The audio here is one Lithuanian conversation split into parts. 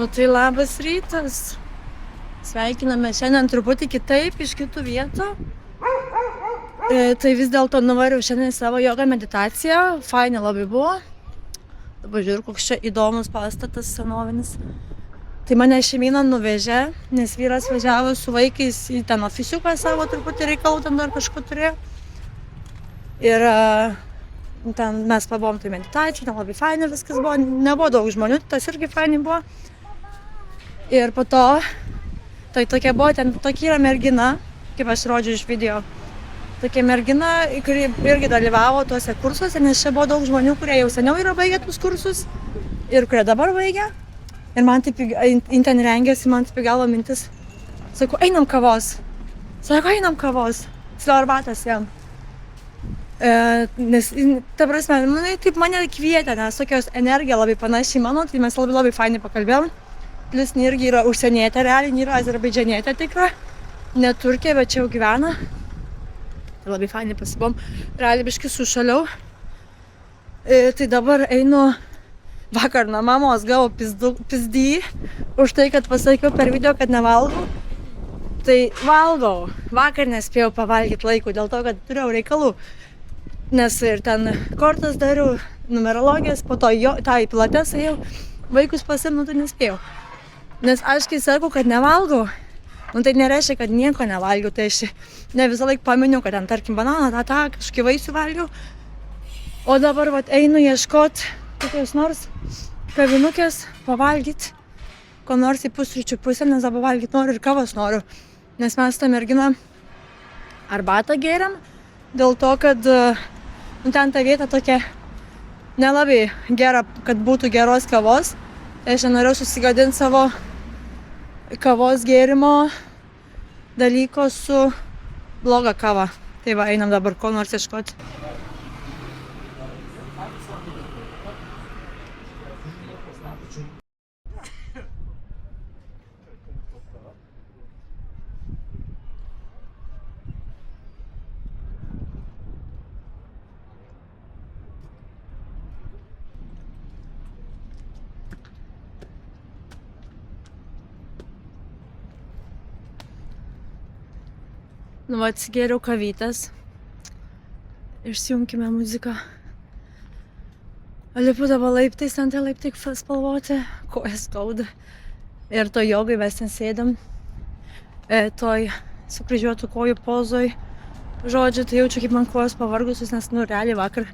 Nu tai labas rytas. Sveikiname šiandien truputį kitaip, iš kitų vietų. Tai vis dėlto nuvariau šiandien savo jogą meditaciją. Fainai labai buvo. Dabar žiūriu, koks čia įdomus pastatas senovinis. Tai mane šeimyna nuvežė, nes vyras važiavo su vaikais į ten ofisiuką savo, truputį reikalų ten dar kažko turėjo. Ir ten mes pabuvom tai meditacijai, ten labai fainai viskas buvo. Nebuvo daug žmonių, tas irgi fainai buvo. Ir po to, tai tokia buvo, ten tokia yra mergina, kaip aš rodžiu iš video. Tokia mergina, kuri irgi dalyvavo tuose kursuose, nes čia buvo daug žmonių, kurie jau seniau yra baigę tuos kursus ir kurie dabar baigia. Ir man taip, ten rengėsi, man taip galo mintis. Sakau, einam kavos. Savo arbatas jam. Nes, ta prasme, taip mane kvietė, nes tokios energija labai panašiai mano, tai mes labai fainai pakalbėjom. Plius irgi yra užsienietė, realiai yra azerbaidžianietė tikra, ne Turkija, bet čia jau gyvena. Labai fainai pasibom, realiai biškį sušaliau. Tai dabar einu, vakar nuo mamos gavau pizdį už tai, kad pasakiau per video, kad nevalgau. Tai valgau, vakar nespėjau pavalgyti laikų, dėl to, kad turėjau reikalų. Nes ir ten kortas dariau, numerologijas, po to tą į pilates ėjau, vaikus pasiimu, tai nespėjau. Nes aš kai sakau, kad nevalgau, tai nereiškia, kad nieko nevalgiau, tai aš ne visą laiką paminiu, kad ten tarkim bananą, kažkokį vaisių valgiau. O dabar einu ieškoti kokios nors kavinukės, pavalgyti, ko nors į pusryčių pusę, nes dabar valgyti noriu ir kavos noriu. Nes mes tą merginą arbatą gėrėm, dėl to, kad ten ta vieta tokia nelabai gera, kad būtų geros kavos. Tai aš nenorėjau susigadinti savo kavos gėrimo dalyko su bloga kava. Tai va, einam dabar ko nors ieškoti. Nu, atsigėriau kavytės. Išsijunkime muziką. Lipu dabar laiptais, ten tie laiptai spalvoti, kojas skauda. Ir to jogai mes ten sėdam. Toj sukryžiuotų kojų pozoj. Žodžiu, tai jaučiu, kaip man kojos pavargusius, nes realiai vakar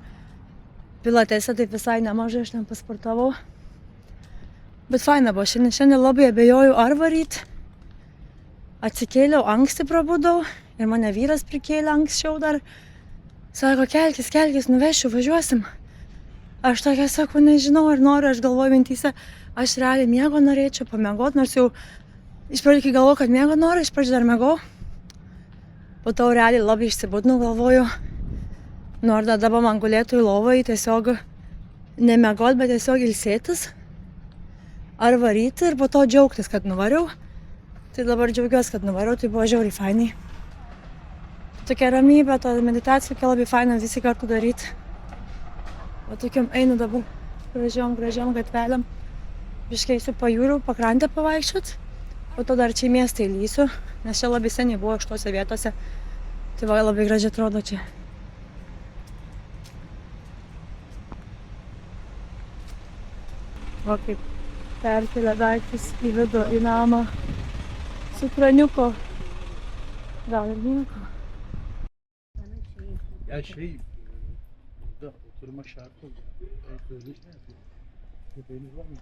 pilatese taip visai nemažai, aš ten pasportavau. Bet faina buvo, šiandien labai abejoju, ar varyt. Atsikėliau, anksti prabudau. Ir mane vyras prikėlė anksčiau dar. Sako, kelkis, nuvešiu, važiuosim. Aš tokia sakau, nežinau, ar noriu, aš galvoju mintyse, aš realiai miego norėčiau pamiegot, nors jau iš pradžių galvoju, kad miego noriu, iš pradžių dar miegau. Po to realiai labai išsibudinau, galvoju, nors dabar man gulėtų į lovą, tiesiog nemiegot, bet tiesiog ilsėtis. Ar varyti ir po to džiaugtis, kad nuvariau. Tai dabar džiaugiuosi, kad nuvariau, tai buvo žiauriai fainai. Tokia ramybė, ta meditacija labai faina visi kartu daryti. O tokiam einu dabar gražiom gatvelėm. Biškeisiu pajūrių, pakrantę pavaikščiot. O to dar čia į miestą įlysiu, nes čia labai seniai buvo šitose vietose. Tai va, labai gražiai atrodo čia. Va kaip perkelia daiktus į vidų, į namą. Su kraniuko. Gal ir nieko. Ya burada oturma şartı oldu. Sözleşme yapıyor. Köpeğiniz var mı?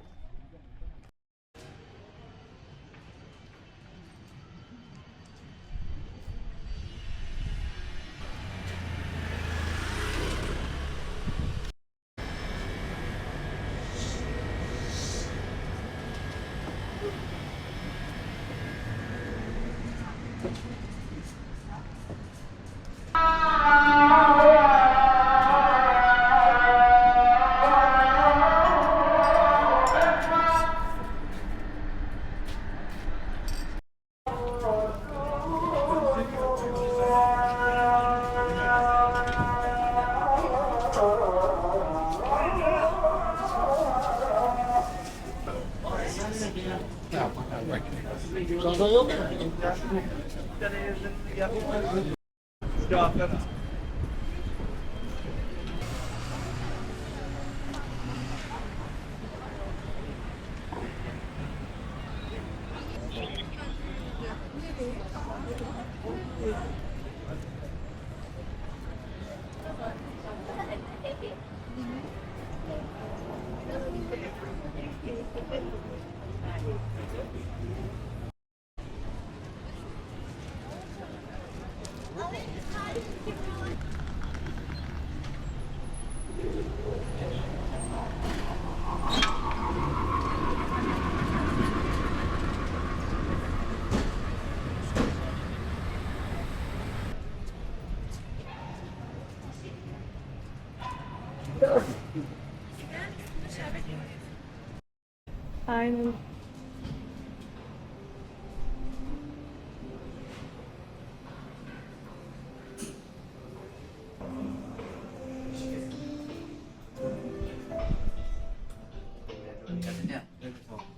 Aynen.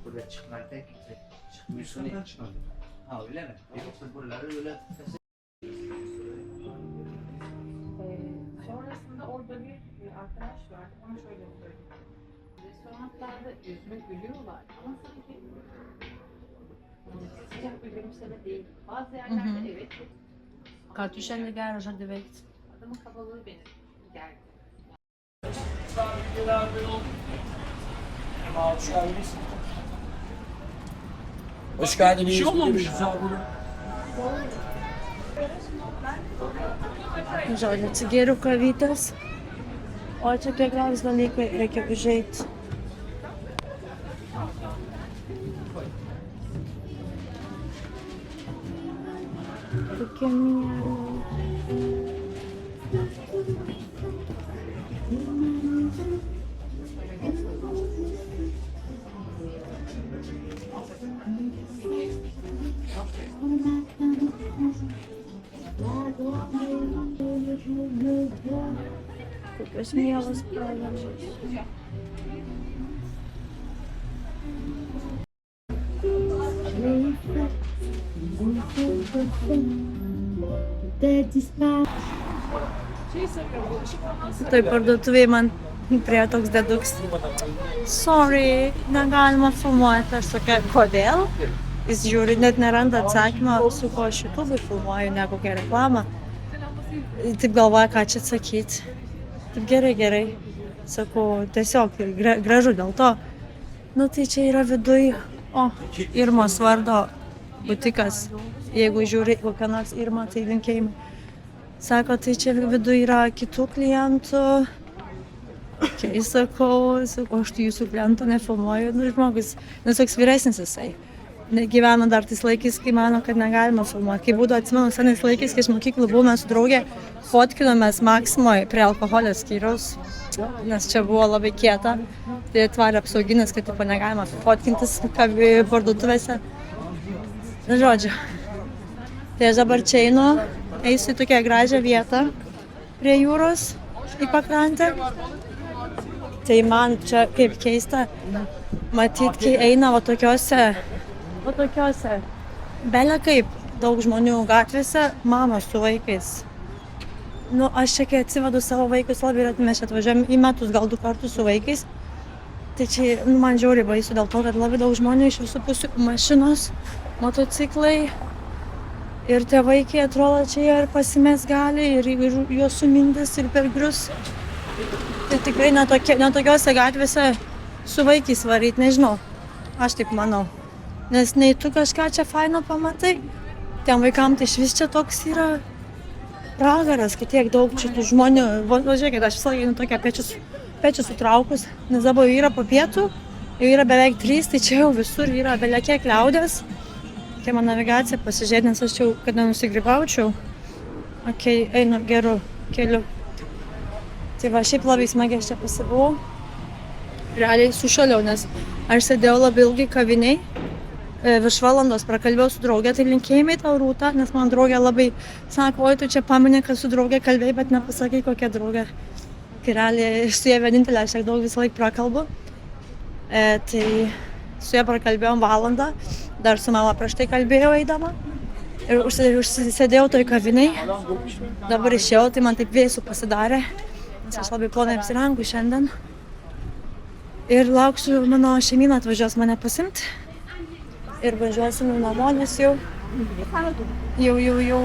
Burada çıkmakta çıkmıyorsun. Nereden çıkardın? Ha öyle mi? Yoksa buraları öyle Sonrasında orada bir arkadaş vardı. Ama şöyle söyleyeyim. Restoranlarda yüzme gülüyorlar ama sanki sıcak bir gülümseme değil. Bazı yerlerde evet çok Kad tu šiandien geras žodį veikti? adamın kabalığı beni gerdi. Hoş geldiniz. Bir şey olmamış. Žodžiu, atsigėriau kavytės, o čia kiek gražus dalykai reikia užeiti. Tokie mieliai. Kokios mielos spalvos. Toj parduotuvėje man prie toks deduks. Sorry, negalima filmuoti. Aš tokia, kodėl? Jis žiūri, net neranda atsakymą, su ko aš YouTube filmuoju, ne kokią reklamą. Taip galvoja, ką čia atsakyti. Taip gerai. Sakau, tiesiog gražu dėl to. Nu tai čia yra viduj, Irmos vardo butikas. Jeigu žiūri kokią nors Irmą, tai linkėjimai. Sako, tai čia viduj yra kitų klientų. Kai sakau, aš tai jūsų klientų nefilmuoju. Nu, žmogus, nes toks vyresnis jisai. Gyveno dar tais laikais, kai mano, kad negalima filmuoti. Kai būdavo, atsimenu, senais laikais, kai iš mokyklų buvome su draugė, fotkinomės Maksimoje prie alkoholio skyriaus, nes čia buvo labai kieta. Tai atvarė apsauginis, kad tipo negalima fotkintis parduotuvėse. Na, žodžiu. Tai aš dabar čia eisiu į tokią gražią vietą prie jūros, į pakrantę. Tai man čia kaip keista matyti, kai eina va tokiose belia kaip daug žmonių gatvėse, mamos su vaikais. Nu, aš čia kai atsivedu savo vaikus, labai retai mes čia atvažiuojam į metus, gal 2 kartus su vaikais. Tai čia man žiauriai baisu dėl to, kad labai daug žmonių iš visų pusių, mašinos, motociklai. Ir tie vaikai atrodo čia jie ir pasimest gali, ir juos sumindys, ir pergrius. Tai tikrai netokiose gatvėse su vaikais varyti, nežinau. Aš taip manau. Nes nei tu kažką čia faino pamatai, tiem vaikam tai iš vis čia toks yra pragaras, kad tiek daug čia tų žmonių. Žiūrėkit, aš visą laiką tokia pečius sutraukus, nes dabar jau yra po pietų, jau yra beveik 3, tai čia jau visur yra belekiek liaudės. Kai man navigacija pasižiūrėti, nes aš jau, kad nenusigrybaučiau, einu geru keliu. Tai va, šiaip labai smagiai aš čia pasibuvau. Realiai sušaliau, nes aš sėdėjau labai ilgai kaviniai. Virš valandos prakalbėjau su draugė, tai linkėjimai tau Rūta, nes man draugė labai sako, oi tu čia paminė, kad su draugė kalbėjai, bet nepasakai kokia draugė. Kai realiai su jie vienintelė, aš tiek daug visą laiką prakalbu. Tai su jie prakalbėjom valandą, dar su mama prieš tai kalbėjau eidama. Ir užsisėdėjau toj kaviniai. Dabar išėjau, tai man taip vėsų pasidarė. Nes aš labai plonai apsirengu šiandien. Ir lauksiu, mano šeimyna atvažiuos mane pasimti. Ir važiuosim namo, nes jau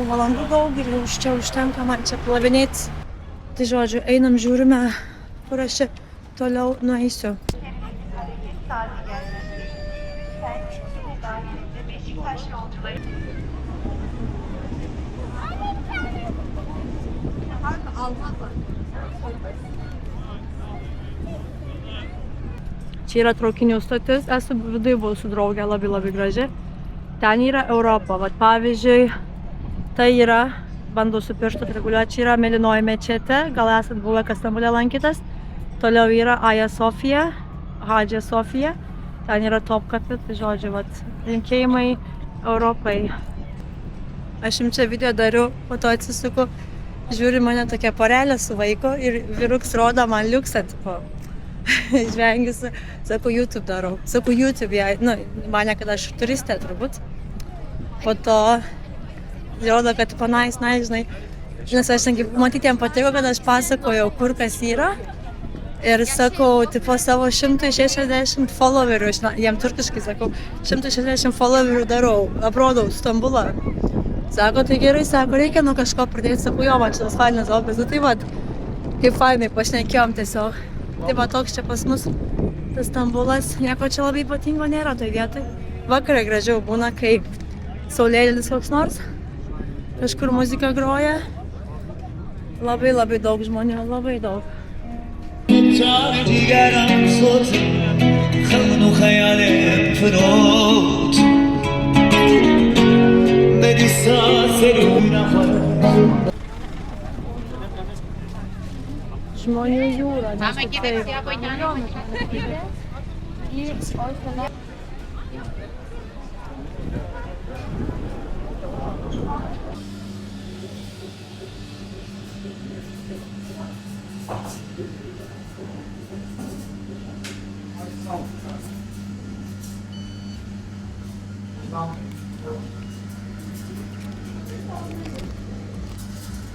valandų daug ir jau čia užtenka man čia plavinėti. Tai žodžiu, einam, žiūrime, kur aš čia toliau nueisiu. Čia yra traukinių stotis, esu viduje buvau su draugė, labai graži. Ten yra Europa, vat pavyzdžiui, tai yra, bandau su pirštu reguliuoti, čia yra mėlynoji mečetė, gal esat buvę, kas Stambule lankytas. Toliau yra Aja Sofija, Hadžia Sofija, ten yra Topkapi, tai žodžiu, vat, linkėjimai Europai. Aš jums čia video dariu, po to atsisuku, žiūri mane tokia porelė su vaiko ir vyruks rodo man liuksą, tipo. Žvengiusi, sakau, YouTube darau. Sakau, YouTube, mane, kad aš turistė turbūt. Po to rodo, kad panais, žinai, nes aš matyti jam patiko, kad aš pasakojau, kur kas yra. Ir sakau, tipo savo 160 followerių, jam turkiškai sakau, 160 followerių darau, aprodau Stambulą. Sako, tai gerai, sako, reikia nuo kažko pradėti, sakau, jo, man šitas fainas opis, tai vat, kaip fainai pašnekėjom tiesiog. Tai va toks čia pas mus tas Stambulas, nieko čia labai ypatingo nėra toj vietoj. Vakarą gražiau būna, kai saulėlis koks nors, kažkur muzika groja. Labai daug žmonių, labai daug. Žmonių jūra.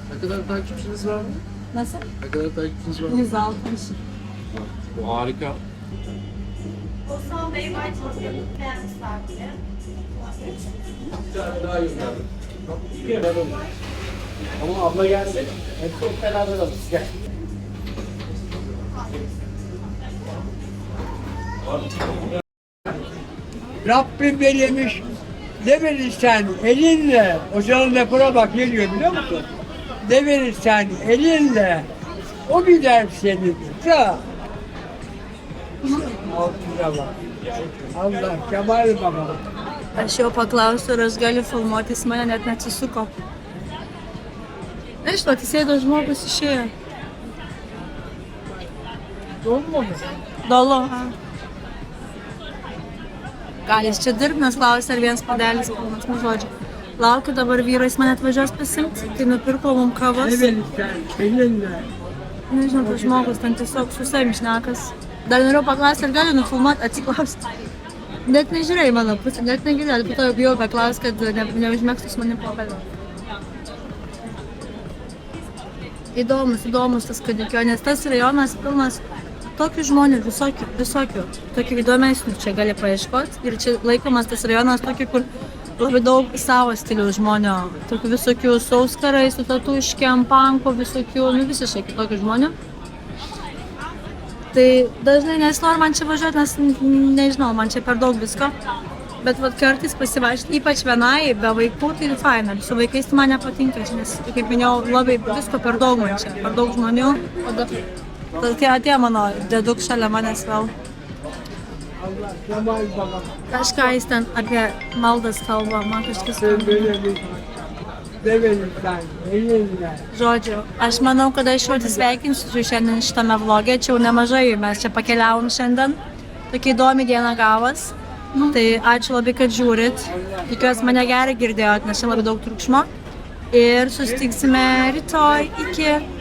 Ne kadar takipçiniz var mı? Nasıl? Ne kadar takipçiniz var mı? 160. Bu harika. Bir tane daha gönderdim. Ama abla gelsin. Hep beraber alırız. Gel. Rabbim belirlemiş. Ne verirsen elinle, hocanın lafına bak ne diyor biliyor musun? Ne verirsen elinle, o gider senin. Da. Allah, Kemal Baba. Aš jau paklausiu, ar aš galiu filmuoti, jis mane net neatsisuko. Nežinau, atsisėdo žmogus, išėjo. Dolu. Gal jis čia dirbt, nes klausė, ar vienas padelis pilnas, nu žodžiu. Laukiu dabar vyrais mane atvažiuos pasimti, tai nupirko mum kavos. Ne verirsen elinle. Nežinau, tas žmogus ten tiesiog su savim šnekas. Dar norėjau paklausti, ar galiu nufilmuoti, atsiklausti. Net nežiūrėjai mano pusę, net negirdėjau, po to jau bijau paklausti, kad neužmėgstų su manim pokalbio. Įdomus tas Kadikio, nes tas rajonas pilnas tokių žmonių, visokių, tokių įdomesnių čia gali paieškoti. Ir čia laikomas tas rajonas tokių, kur labai daug savo stilių žmonių, tokių visokių su auskarais, su tatuškiam, panko, visokių, visiškai kitokių žmonių. Tai dažnai nesinori man čia važiuoti, nes nežinau, man čia per daug visko. Bet vat kartais pasivaikščioti, ypač vienai, be vaikų, tai faina. Su vaikais tai man nepatinka, nes, kaip minėjau, labai visko per daug man čia, per daug žmonių. Tai atėjo mano dėduk šalia manęs vėl. Allah, Kemal Baba. Kažką jis ten apie maldas kalba, man kažkas Sen kalba. böyle ne verirsen elinle. Žodžiu, aš manau, kad aš jau atsisveikinsiu su šiandien šitame vloge, čia jau nemažai, mes čia pakeliavom šiandien. Tokia įdomi diena gavas. Tai ačiū labai, kad žiūrit. Tikiuosi mane gerai girdėjot, nes čia labai daug triukšmo. Ir susitiksime rytoj. Iki.